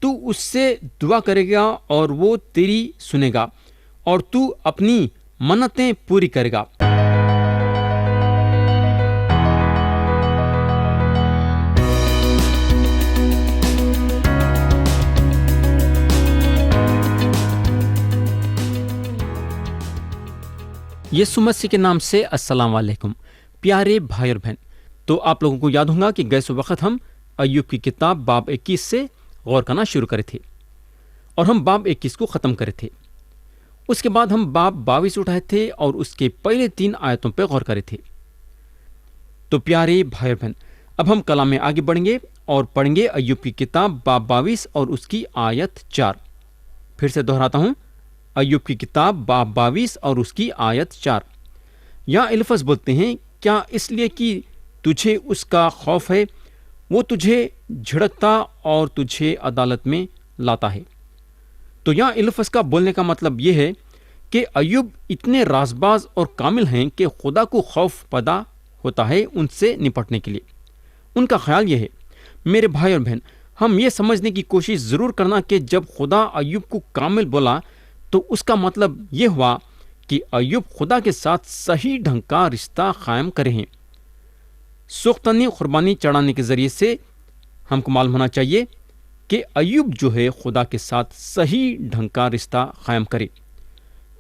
تو اس سے دعا کرے گا اور وہ تیری سنے گا اور تو اپنی منتیں پوری کرے گا۔ یسوع مسیح کے نام سے السلام علیکم پیارے بھائی اور بہن۔ تو آپ لوگوں کو یاد ہوگا کہ گئے وقت ہم ایوب کی کتاب باب 21 سے غور کرنا شروع کرے تھے اور ہم باب 21 کو ختم کرے تھے۔ اس کے بعد ہم باب 22 اٹھائے تھے اور اس کے پہلے 3 آیتوں پہ غور کرے تھے۔ تو پیارے بھائی اور بہن، اب ہم کلام میں آگے بڑھیں گے اور پڑھیں گے ایوب کی کتاب باب 22 اور اس کی آیت 4۔ پھر سے دہراتا ہوں، ایوب کی کتاب باب 22 اور اس کی آیت 4۔ یہاں الفظ بولتے ہیں، کیا اس لیے کہ تجھے اس کا خوف ہے، وہ تجھے جھڑکتا اور تجھے عدالت میں لاتا ہے۔ تو یہاں الفظ کا بولنے کا مطلب یہ ہے کہ ایوب اتنے رازباز اور کامل ہیں کہ خدا کو خوف پیدا ہوتا ہے ان سے نپٹنے کے لیے۔ ان کا خیال یہ ہے، میرے بھائی اور بہن، ہم یہ سمجھنے کی کوشش ضرور کرنا کہ جب خدا ایوب کو کامل بولا تو اس کا مطلب یہ ہوا کہ ایوب خدا کے ساتھ صحیح ڈھنگ کا رشتہ قائم کرے ہیں۔ سوختنی قربانی چڑھانے کے ذریعے سے ہم کو معلوم ہونا چاہیے کہ ایوب جو ہے خدا کے ساتھ صحیح ڈھنگ کا رشتہ قائم کرے،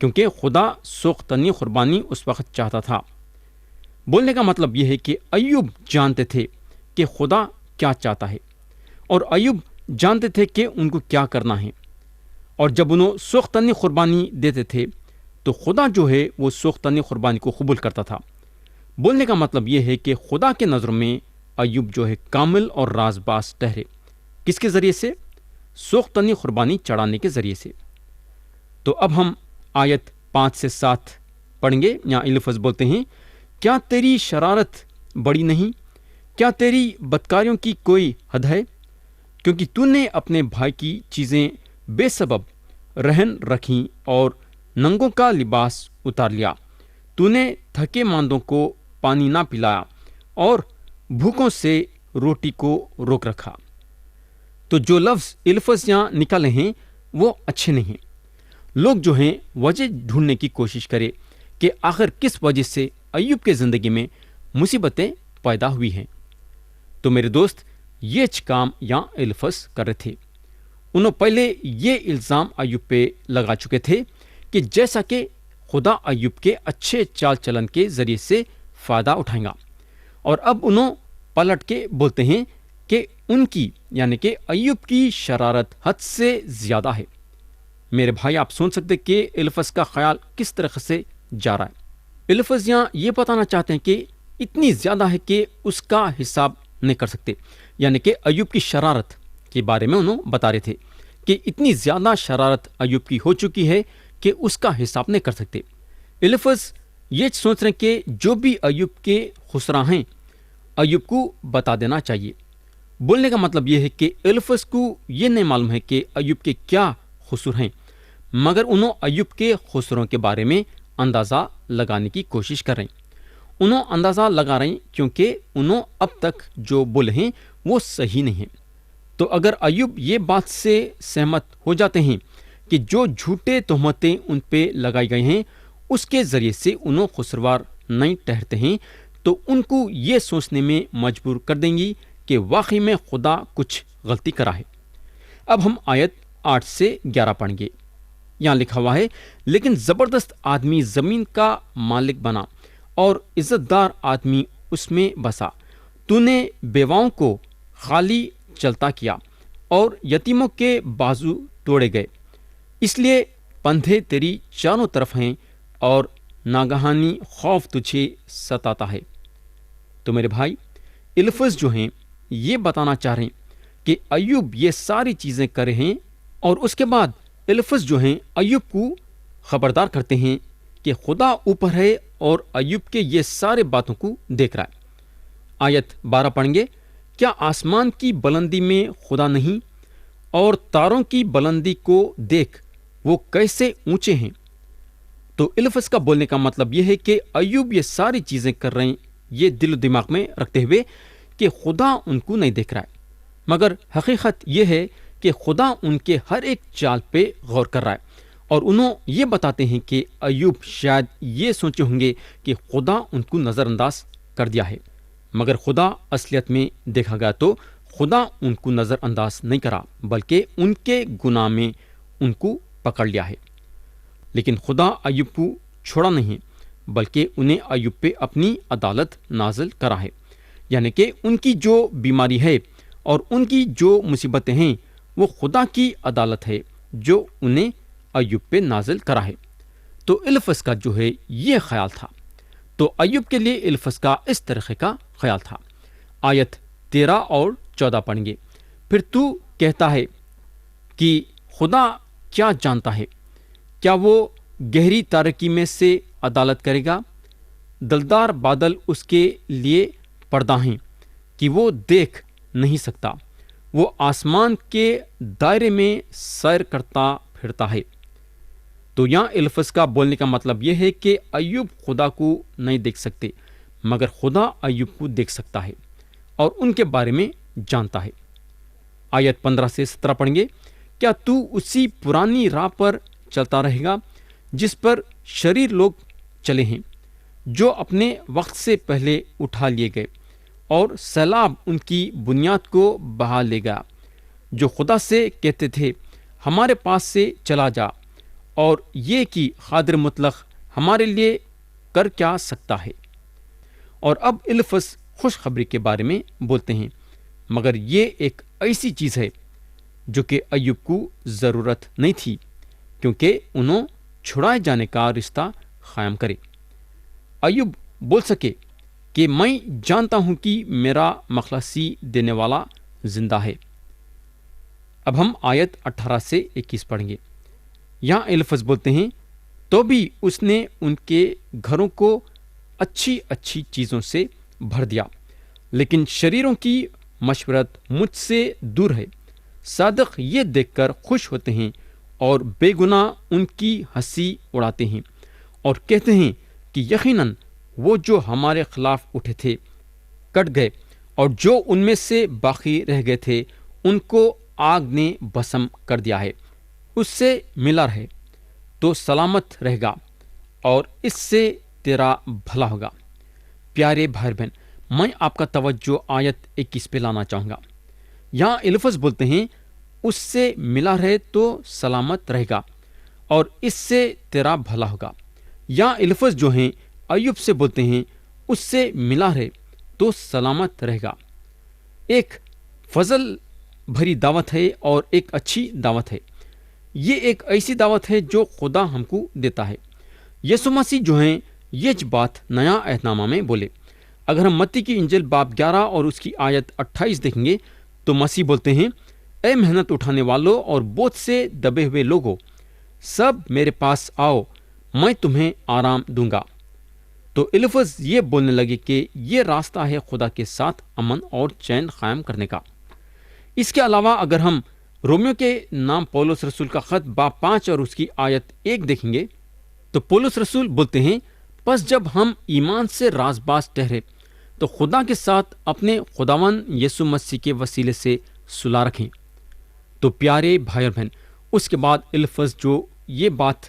کیونکہ خدا سوختنی قربانی اس وقت چاہتا تھا۔ بولنے کا مطلب یہ ہے کہ ایوب جانتے تھے کہ خدا کیا چاہتا ہے اور ایوب جانتے تھے کہ ان کو کیا کرنا ہے، اور جب انہوں سوختنی قربانی دیتے تھے تو خدا جو ہے وہ سوختنی قربانی کو قبول کرتا تھا۔ بولنے کا مطلب یہ ہے کہ خدا کے نظر میں ایوب جو ہے کامل اور رازباز ٹھہرے۔ کس کے ذریعے سے؟ سوختنی قربانی چڑھانے کے ذریعے سے۔ تو اب ہم آیت 5 سے 7 پڑھیں گے۔ یہاں الفظ بولتے ہیں، کیا تیری شرارت بڑی نہیں؟ کیا تیری بدکاریوں کی کوئی حد ہے؟ کیونکہ تو نے اپنے بھائی کی چیزیں بے سبب رہن رکھیں اور ننگوں کا لباس اتار لیا۔ تو نے تھکے ماندوں کو پانی نہ پلایا اور بھوکوں سے روٹی کو روک رکھا۔ تو جو الفظ یہاں نکالے ہیں وہ اچھے نہیں۔ لوگ جو ہیں وجہ ڈھونڈنے کی کوشش کرے کہ آخر کس وجہ سے ایوب کے زندگی میں مصیبتیں پیدا ہوئی ہیں۔ تو میرے دوست، یہ کام یہاں الفظ کر رہے تھے۔ انہوں پہلے یہ الزام ایوب پہ لگا چکے تھے کہ جیسا کہ خدا ایوب کے اچھے چال چلن کے ذریعے سے فائدہ اٹھائے گا، اور اب انہوں پلٹ کے بولتے ہیں کہ ان کی یعنی کہ ایوب کی شرارت حد سے زیادہ ہے۔ میرے بھائی، آپ سن سکتے کہ الفظ کا خیال کس طرح سے جا رہا ہے۔ الفظ یہاں یہ بتانا چاہتے ہیں کہ اتنی زیادہ ہے کہ اس کا حساب نہیں کر سکتے، یعنی کہ ایوب کی شرارت کے بارے میں انہوں بتا رہے تھے کہ اتنی زیادہ شرارت ایوب کی ہو چکی ہے کہ اس کا حساب نہیں کر سکتے۔ الفظ یہ سوچ رہے ہیں کہ جو بھی ایوب کے خسرا ہیں ایوب کو بتا دینا چاہیے۔ بولنے کا مطلب یہ ہے کہ الفظ کو یہ نہیں معلوم ہے کہ ایوب کے کیا خسر ہیں، مگر انہوں ایوب کے خسروں کے بارے میں اندازہ لگانے کی کوشش کر رہے ہیں۔ انہوں اندازہ لگا رہے ہیں کیونکہ انہوں اب تک جو بولے ہیں وہ صحیح نہیں ہیں۔ تو اگر ایوب یہ بات سے سہمت ہو جاتے ہیں کہ جو جھوٹے تہمتیں ان پہ لگائی گئی ہیں اس کے ذریعے سے انہوں خسروار نہیں ٹھہرتے ہیں، تو ان کو یہ سوچنے میں مجبور کر دیں گی کہ واقعی میں خدا کچھ غلطی کرا ہے۔ اب ہم آیت 8 سے 11 پڑھیں گے۔ یہاں لکھا ہوا ہے، لیکن زبردست آدمی زمین کا مالک بنا اور عزت دار آدمی اس میں بسا۔ تو نے بیواؤں کو خالی چلتا کیا اور یتیموں کے بازو توڑے گئے، اس لیے پندھے تیری چاروں طرف ہیں اور ناگہانی خوف تجھے ستاتا ہے۔ تو میرے بھائی، الفظ جو ہیں یہ بتانا چاہ رہے ہیں کہ ایوب یہ ساری چیزیں کر رہے ہیں، اور اس کے بعد الفظ جو ہیں ایوب کو خبردار کرتے ہیں کہ خدا اوپر ہے اور ایوب کے یہ سارے باتوں کو دیکھ رہا ہے۔ آیت 12 پڑھیں گے، کیا آسمان کی بلندی میں خدا نہیں؟ اور تاروں کی بلندی کو دیکھ، وہ کیسے اونچے ہیں۔ تو الفظ کا بولنے کا مطلب یہ ہے کہ ایوب یہ ساری چیزیں کر رہے ہیں یہ دل و دماغ میں رکھتے ہوئے کہ خدا ان کو نہیں دیکھ رہا ہے، مگر حقیقت یہ ہے کہ خدا ان کے ہر ایک چال پہ غور کر رہا ہے، اور انہوں یہ بتاتے ہیں کہ ایوب شاید یہ سوچے ہوں گے کہ خدا ان کو نظر انداز کر دیا ہے، مگر خدا اصلیت میں دیکھا گیا تو خدا ان کو نظر انداز نہیں کرا، بلکہ ان کے گناہ میں ان کو پکڑ لیا ہے۔ لیکن خدا ایوب کو چھوڑا نہیں، بلکہ انہیں ایوب پہ اپنی عدالت نازل کرا ہے، یعنی کہ ان کی جو بیماری ہے اور ان کی جو مصیبتیں ہیں وہ خدا کی عدالت ہے جو انہیں ایوب پہ نازل کرا ہے۔ تو الفظ کا جو ہے یہ خیال تھا، تو ایوب کے لیے الفظ کا اس طریقے کا خیال تھا۔ آیت 13 اور 14 پڑھیں گے۔ پھر تو کہتا ہے کہ خدا کیا جانتا ہے؟ کیا وہ گہری تاریکی میں سے عدالت کرے گا؟ دلدار بادل اس کے لیے پردہ ہیں کہ وہ دیکھ نہیں سکتا، وہ آسمان کے دائرے میں سیر کرتا پھرتا ہے۔ تو یہاں الفظ کا بولنے کا مطلب یہ ہے کہ ایوب خدا کو نہیں دیکھ سکتے، مگر خدا ایوب کو دیکھ سکتا ہے اور ان کے بارے میں جانتا ہے۔ آیت 15 سے 17 پڑھیں گے۔ کیا تو اسی پرانی راہ پر چلتا رہے گا جس پر شریر لوگ چلے ہیں، جو اپنے وقت سے پہلے اٹھا لیے گئے اور سیلاب ان کی بنیاد کو بہا لے گا، جو خدا سے کہتے تھے ہمارے پاس سے چلا جا، اور یہ کہ قادر مطلق ہمارے لیے کر کیا سکتا ہے۔ اور اب الفظ خوشخبری کے بارے میں بولتے ہیں، مگر یہ ایک ایسی چیز ہے جو کہ ایوب کو ضرورت نہیں تھی، کیونکہ انہوں چھڑائے جانے کا رشتہ قائم کرے۔ ایوب بول سکے کہ میں جانتا ہوں کہ میرا مخلصی دینے والا زندہ ہے۔ اب ہم آیت 18 سے 21 پڑھیں گے۔ یہاں الفظ بولتے ہیں، تو بھی اس نے ان کے گھروں کو اچھی اچھی چیزوں سے بھر دیا، لیکن شریروں کی مشورت مجھ سے دور ہے۔ صادق یہ دیکھ کر خوش ہوتے ہیں اور بے گناہ ان کی ہنسی اڑاتے ہیں، اور کہتے ہیں کہ یقیناً وہ جو ہمارے خلاف اٹھے تھے کٹ گئے، اور جو ان میں سے باقی رہ گئے تھے ان کو آگ نے بھسم کر دیا ہے۔ اس سے ملا رہے تو سلامت رہے گا، اور اس سے تیرا بھلا ہوگا۔ پیارے بھائی بہن، میں آپ کا توجہ آیت 21 پہ لانا چاہوں گا۔ یہاں الفظ بولتے ہیں اس سے ملا رہے تو سلامت رہے گا، اور اس سے تیرا بھلا ہوگا۔ یہاں الفظ جو ہیں ایوب سے بولتے ہیں اس سے ملا رہے تو سلامت رہے گا۔ ایک فضل بھری دعوت ہے اور ایک اچھی دعوت ہے۔ یہ ایک ایسی دعوت ہے جو خدا ہم کو دیتا ہے۔ یسوع مسیح جو ہیں یہ بات نیا عہد نامہ میں بولے۔ اگر ہم متی کی انجیل باب 11 اور اس کی آیت 28 دیکھیں گے تو مسیح بولتے ہیں، اے محنت اٹھانے والوں اور بوجھ سے دبے ہوئے لوگوں، سب میرے پاس آؤ، میں تمہیں آرام دوں گا۔ تو الفظ یہ بولنے لگے کہ یہ راستہ ہے خدا کے ساتھ امن اور چین قائم کرنے کا۔ اس کے علاوہ اگر ہم رومیو کے نام پولس رسول کا خط باب 5 اور اس کی آیت 1 دیکھیں گے تو پولس رسول بولتے ہیں، پس جب ہم ایمان سے راز باز ٹھہرے تو خدا کے ساتھ اپنے خداوند یسوع مسیح کے وسیلے سے صلح رکھیں۔ تو پیارے بھائی اور بہن، اس کے بعد الفظ جو یہ بات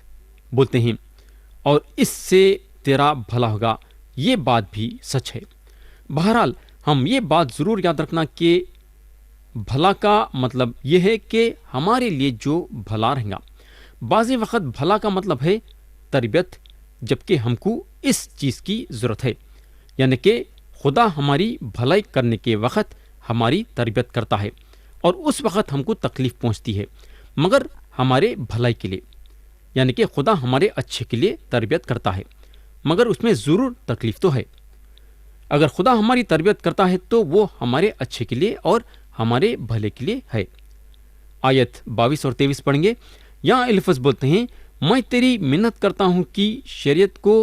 بولتے ہیں، اور اس سے تیرا بھلا ہوگا، یہ بات بھی سچ ہے۔ بہرحال ہم یہ بات ضرور یاد رکھنا کہ بھلا کا مطلب یہ ہے کہ ہمارے لیے جو بھلا رہے گا۔ بعض وقت بھلا کا مطلب ہے تربیت، جبکہ ہم کو اس چیز کی ضرورت ہے، یعنی کہ خدا ہماری بھلائی کرنے کے وقت ہماری تربیت کرتا ہے، اور اس وقت ہم کو تکلیف پہنچتی ہے، مگر ہمارے بھلائی کے لیے، یعنی کہ خدا ہمارے اچھے کے لیے تربیت کرتا ہے، مگر اس میں ضرور تکلیف تو ہے۔ اگر خدا ہماری تربیت کرتا ہے تو وہ ہمارے اچھے کے لیے اور ہمارے بھلے کے لیے ہے۔ آیت 22 اور 23 پڑھیں گے۔ یہاں الفظ بولتے ہیں، میں تیری منت کرتا ہوں کہ شریعت کو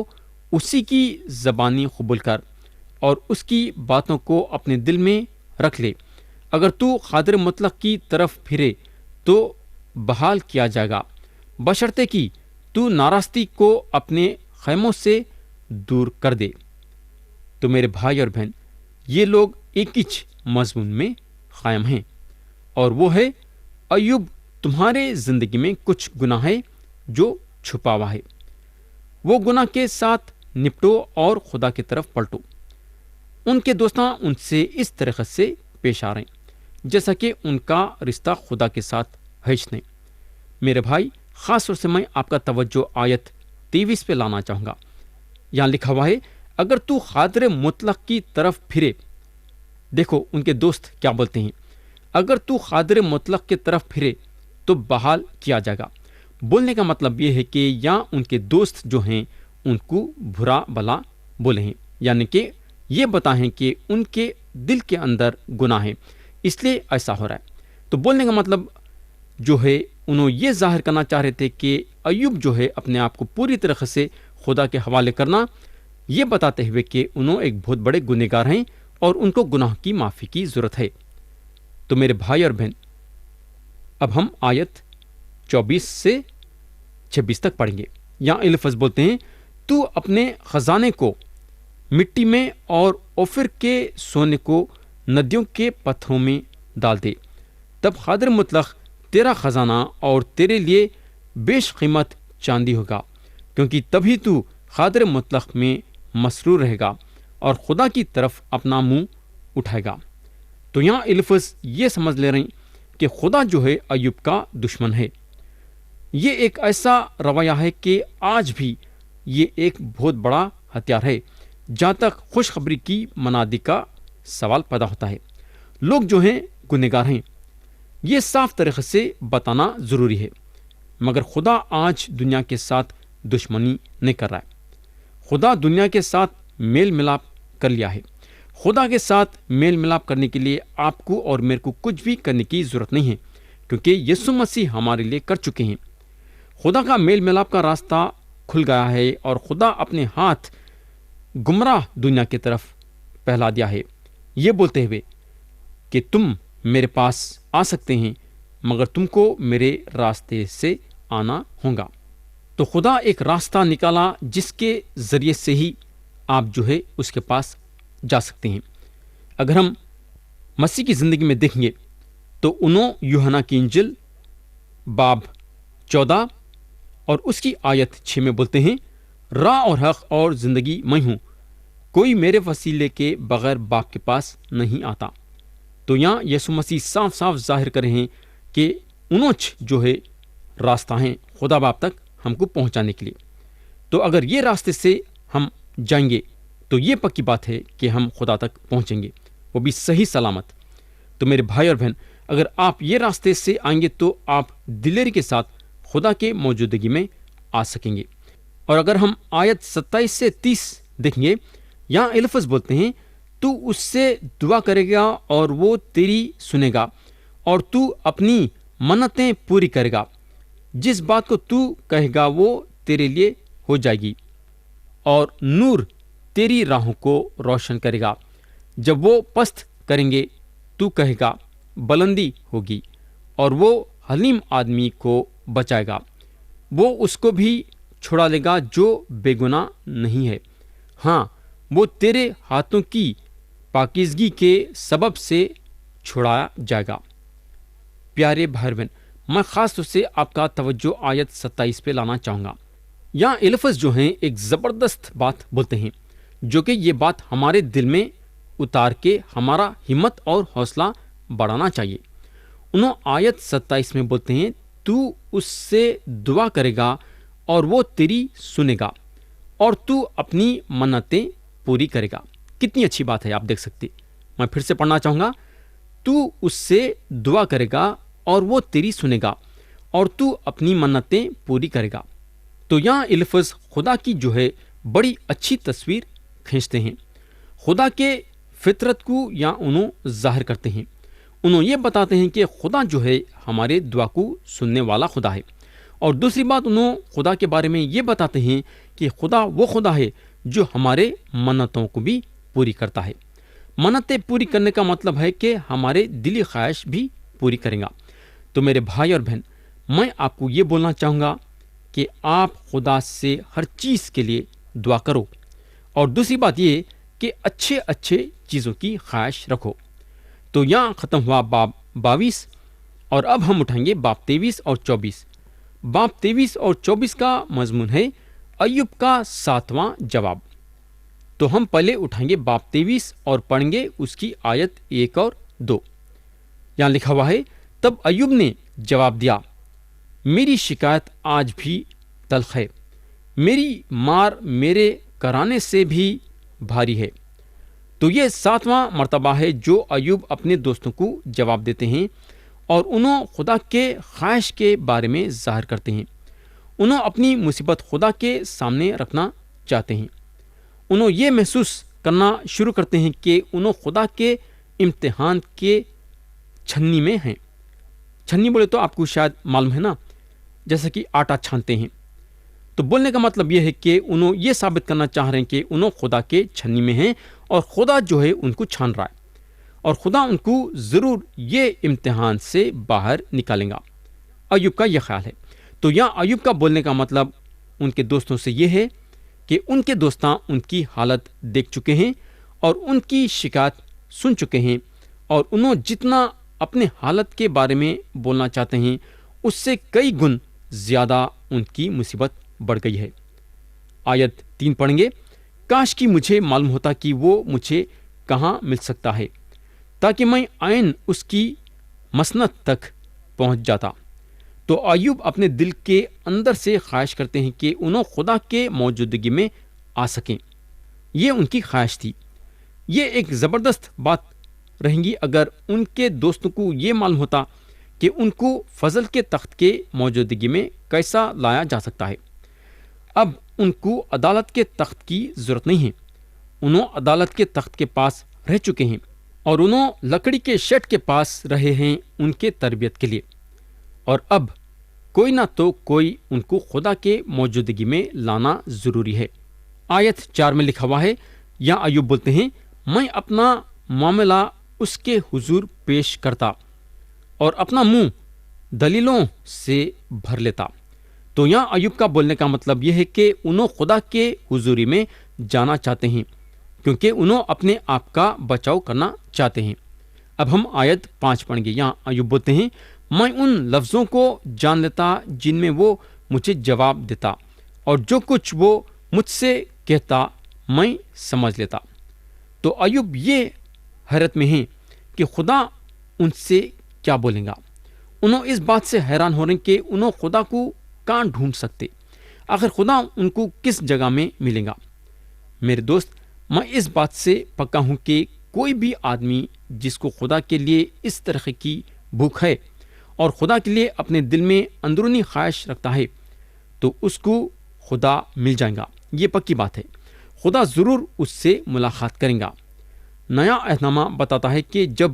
اسی کی زبانی قبول کر اور اس کی باتوں کو اپنے دل میں رکھ لے۔ اگر تو قادر مطلق کی طرف پھرے تو بحال کیا جائے گا، بشرطے کہ تو ناراستی کو اپنے خیموں سے دور کر دے۔ تو میرے بھائی اور بہن، یہ لوگ ایک ہی مضمون میں قائم ہیں، اور وہ ہے ایوب تمہارے زندگی میں کچھ گناہ ہے جو چھپا ہوا ہے، وہ گناہ کے ساتھ نپٹو اور خدا کی طرف پلٹو۔ ان کے دوستاں ان سے اس طریقے سے پیش آ رہے ہیں جیسا کہ ان کا رشتہ خدا کے ساتھ ہے نہیں۔ میرے بھائی، خاص طور سے میں آپ کا توجہ آیت 23 پہ لانا چاہوں گا۔ یہاں لکھا ہوا ہے، اگر تو قادر مطلق کی طرف پھرے۔ دیکھو ان کے دوست کیا بولتے ہیں، اگر تو قادر مطلق کی طرف پھرے تو بحال کیا جائے گا۔ بولنے کا مطلب یہ ہے کہ یہاں ان کے دوست جو ہیں ان کو برا بلا بولے ہیں، یعنی کہ یہ بتائیں کہ ان کے دل کے اندر گناہ ہے، اس لیے ایسا ہو رہا ہے۔ تو بولنے کا مطلب جو ہے، انہوں یہ ظاہر کرنا چاہ رہے تھے کہ ایوب جو ہے اپنے آپ کو پوری طرح سے خدا کے حوالے کرنا، یہ بتاتے ہوئے کہ انہوں ایک بہت بڑے گنہگار ہیں اور ان کو گناہ کی معافی کی ضرورت ہے۔ تو میرے بھائی اور بہن، اب ہم آیت 24 سے 26 تک پڑھیں گے۔ یہاں الفظ بولتے ہیں، تو اپنے خزانے کو مٹی میں اور اوفر کے سونے کو ندیوں کے پتھروں میں ڈال دے، تب قادر مطلق تیرا خزانہ اور تیرے لیے بیش قیمت چاندی ہوگا، کیونکہ تبھی تو قادر مطلق میں مسرور رہے گا اور خدا کی طرف اپنا منہ اٹھائے گا۔ تو یہاں الفظ یہ سمجھ لے رہے ہیں کہ خدا جو ہے ایوب کا دشمن ہے۔ یہ ایک ایسا رویہ ہے کہ آج بھی یہ ایک بہت بڑا ہتھیار ہے جہاں تک خوشخبری کی منادی کا سوال پیدا ہوتا ہے۔ لوگ جو ہیں گنہگار ہیں، یہ صاف طریقے سے بتانا ضروری ہے، مگر خدا آج دنیا کے ساتھ دشمنی نہیں کر رہا ہے۔ خدا دنیا کے ساتھ میل ملاپ کر لیا ہے۔ خدا کے ساتھ میل ملاپ کرنے کے لیے آپ کو اور میرے کو کچھ بھی کرنے کی ضرورت نہیں ہے، کیونکہ یسوع مسیح ہمارے لیے کر چکے ہیں۔ خدا کا میل ملاپ کا راستہ کھل گیا ہے اور خدا اپنے ہاتھ گمراہ دنیا کی طرف پھیلا دیا ہے، یہ بولتے ہوئے کہ تم میرے پاس آ سکتے ہیں، مگر تم کو میرے راستے سے آنا ہوگا۔ تو خدا ایک راستہ نکالا جس کے ذریعے سے ہی آپ جو ہے اس کے پاس جا سکتے ہیں۔ اگر ہم مسیح کی زندگی میں دیکھیں گے تو انہوں یوحنا کی انجیل باب 14 اور اس کی آیت 6 میں بولتے ہیں، راہ اور حق اور زندگی میں ہوں، کوئی میرے وسیلے کے بغیر باپ کے پاس نہیں آتا۔ تو یہاں یسوع مسیح صاف صاف ظاہر کر رہے ہیں کہ انوچ جو ہے راستہ ہیں خدا باپ تک ہم کو پہنچانے کے لیے۔ تو اگر یہ راستے سے ہم جائیں گے تو یہ پکی بات ہے کہ ہم خدا تک پہنچیں گے، وہ بھی صحیح سلامت۔ تو میرے بھائی اور بہن، اگر آپ یہ راستے سے آئیں گے تو آپ دلیری کے ساتھ خدا کے موجودگی میں آ سکیں گے۔ اور اگر ہم آیت 27 سے 30 دیکھیں گے، یہاں الفظ بولتے ہیں، تو اس سے دعا کرے گا اور وہ تیری سنے گا، اور تو اپنی منتیں پوری کرے گا۔ جس بات کو تو کہے گا وہ تیرے لیے ہو جائے گی، اور نور تیری راہوں کو روشن کرے گا۔ جب وہ پست کریں گے تو کہے گا بلندی ہوگی، اور وہ حلیم آدمی کو بچائے گا۔ وہ اس کو بھی چھڑا لے گا جو بے گناہ نہیں ہے۔ ہاں، وہ تیرے ہاتھوں کی پاکیزگی کے سبب سے چھڑایا جائے گا۔ پیارے بھائی بہن، میں خاص طور سے آپ کا توجہ آیت 27 پہ لانا چاہوں گا۔ یہاں الفظ جو ہیں ایک زبردست بات بولتے ہیں، جو کہ یہ بات ہمارے دل میں اتار کے ہمارا ہمت اور حوصلہ بڑھانا چاہیے۔ انہوں آیت 27 میں بولتے ہیں، تو اس سے دعا کرے گا اور وہ تیری سنے گا، اور تو اپنی منتیں پوری کرے گا۔ کتنی اچھی بات ہے، آپ دیکھ سکتے۔ میں پھر سے پڑھنا چاہوں گا، تو اس سے دعا کرے گا اور وہ تیری سنے گا، اور تو اپنی منتیں پوری کرے گا۔ تو یہاں الفظ خدا کی جو ہے بڑی اچھی تصویر کھینچتے ہیں۔ خدا کے فطرت کو یہاں انہوں ظاہر کرتے ہیں۔ انہوں یہ بتاتے ہیں کہ خدا جو ہے ہمارے دعا کو سننے والا خدا ہے۔ اور دوسری بات، انہوں خدا کے بارے میں یہ بتاتے ہیں کہ خدا وہ خدا ہے جو ہمارے منتوں کو بھی پوری کرتا ہے۔ منتیں پوری کرنے کا مطلب ہے کہ ہمارے دلی خواہش بھی پوری کرے گا۔ تو میرے بھائی اور بہن، میں آپ کو یہ بولنا چاہوں گا کہ آپ خدا سے ہر چیز کے لیے دعا کرو، اور دوسری بات یہ کہ اچھے اچھے چیزوں کی خواہش رکھو۔ تو یہاں ختم ہوا باب 22، اور اب ہم اٹھائیں گے باب 23 اور 24۔ باب 23 اور 24 کا مضمون ہے ایوب کا 7واں جواب۔ تو ہم پہلے اٹھائیں گے باب 23 اور پڑھیں گے اس کی آیت 1 اور 2۔ یہاں لکھا ہوا ہے، تب ایوب نے جواب دیا، میری شکایت آج بھی تلخ ہے، میری مار میرے کرانے سے بھی بھاری ہے۔ تو یہ 7واں مرتبہ ہے جو ایوب اپنے دوستوں کو جواب دیتے ہیں اور انہوں خدا کے خواہش کے بارے میں ظاہر کرتے ہیں۔ انہوں اپنی مصیبت خدا کے سامنے رکھنا چاہتے ہیں۔ انہوں یہ محسوس کرنا شروع کرتے ہیں کہ انہوں خدا کے امتحان کے چھنی میں ہیں۔ چھنی بولے تو آپ کو شاید معلوم ہے نا، جیسے کہ آٹا چھانتے ہیں۔ تو بولنے کا مطلب یہ ہے کہ انہوں یہ ثابت کرنا چاہ رہے ہیں کہ انہوں خدا کے چھنی میں ہیں اور خدا جو ہے ان کو چھان رہا ہے، اور خدا ان کو ضرور یہ امتحان سے باہر نکالیں گا۔ ایوب کا یہ خیال ہے۔ تو یہاں ایوب کا بولنے کا مطلب ان کے دوستوں سے یہ ہے کہ ان کے دوستاں ان کی حالت دیکھ چکے ہیں اور ان کی شکایت سن چکے ہیں، اور انہوں جتنا اپنے حالت کے بارے میں بولنا چاہتے ہیں اس سے کئی گن زیادہ ان کی مصیبت بڑھ گئی ہے۔ آیت 3 پڑھیں گے، کاش کی مجھے معلوم ہوتا کہ وہ مجھے کہاں مل سکتا ہے، تاکہ میں عین اس کی مسند تک پہنچ جاتا۔ تو ایوب اپنے دل کے اندر سے خواہش کرتے ہیں کہ انہوں خدا کے موجودگی میں آ سکیں۔ یہ ان کی خواہش تھی۔ یہ ایک زبردست بات رہیں گی اگر ان کے دوستوں کو یہ معلوم ہوتا کہ ان کو فضل کے تخت کے موجودگی میں کیسا لایا جا سکتا ہے۔ اب ان کو عدالت کے تخت کی ضرورت نہیں ہے۔ انہوں عدالت کے تخت کے پاس رہ چکے ہیں اور انہوں لکڑی کے شیڈ کے پاس رہے ہیں ان کے تربیت کے لیے، اور اب کوئی نہ تو کوئی ان کو خدا کے موجودگی میں لانا ضروری ہے۔ آیت 4 میں لکھا ہوا ہے، یا ایوب بولتے ہیں، میں اپنا معاملہ اس کے حضور پیش کرتا اور اپنا منہ دلیلوں سے بھر لیتا۔ تو یہاں ایوب کا بولنے کا مطلب یہ ہے کہ انہوں خدا کے حضوری میں جانا چاہتے ہیں کیونکہ انہوں اپنے آپ کا بچاؤ کرنا چاہتے ہیں۔ اب ہم آیت 5 پڑھیں گے۔ یہاں ایوب بولتے ہیں، میں ان لفظوں کو جان لیتا جن میں وہ مجھے جواب دیتا، اور جو کچھ وہ مجھ سے کہتا میں سمجھ لیتا۔ تو ایوب یہ حیرت میں ہیں کہ خدا ان سے کیا بولیں گا۔ انہوں اس بات سے حیران ہو رہے ہیں کہ انہوں خدا کو کہاں ڈھونڈ سکتے، آخر خدا ان کو کس جگہ میں ملے گا۔ میرے دوست، میں اس بات سے پکا ہوں کہ کوئی بھی آدمی جس کو خدا کے لیے اس طرح کی بھوک ہے اور خدا کے لیے اپنے دل میں اندرونی خواہش رکھتا ہے تو اس کو خدا مل جائے گا۔ یہ پکی بات ہے، خدا ضرور اس سے ملاقات کریں گا۔ نیا عہد نامہ بتاتا ہے کہ جب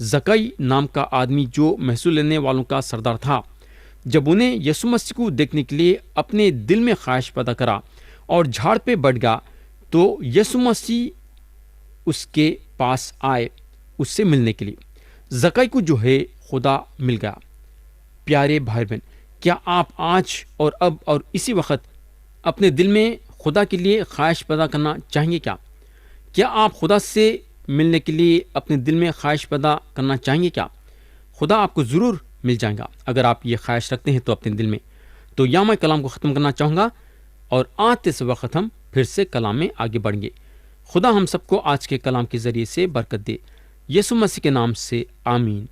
زکئی نام کا آدمی جو محصول لینے والوں کا سردار تھا، جب انہیں یسوع مسیح کو دیکھنے کے لیے اپنے دل میں خواہش پیدا کرا اور جھاڑ پہ بیٹھ گیا، تو یسوع مسیح اس کے پاس آئے اس سے ملنے کے لیے۔ زکئی کو جو ہے خدا مل گیا۔ پیارے بھائی بہن، کیا آپ آج اور اب اور اسی وقت اپنے دل میں خدا کے لیے خواہش پیدا کرنا چاہیں گے؟ کیا آپ خدا سے ملنے کے لیے اپنے دل میں خواہش پیدا کرنا چاہیں گے؟ خدا آپ کو ضرور مل جائے گا اگر آپ یہ خواہش رکھتے ہیں تو اپنے دل میں۔ تو یہاں میں کلام کو ختم کرنا چاہوں گا اور آتے سے وقت ہم پھر سے کلام میں آگے بڑھیں گے۔ خدا ہم سب کو آج کے کلام کے ذریعے سے برکت دے، یسوع مسیح کے نام سے آمین۔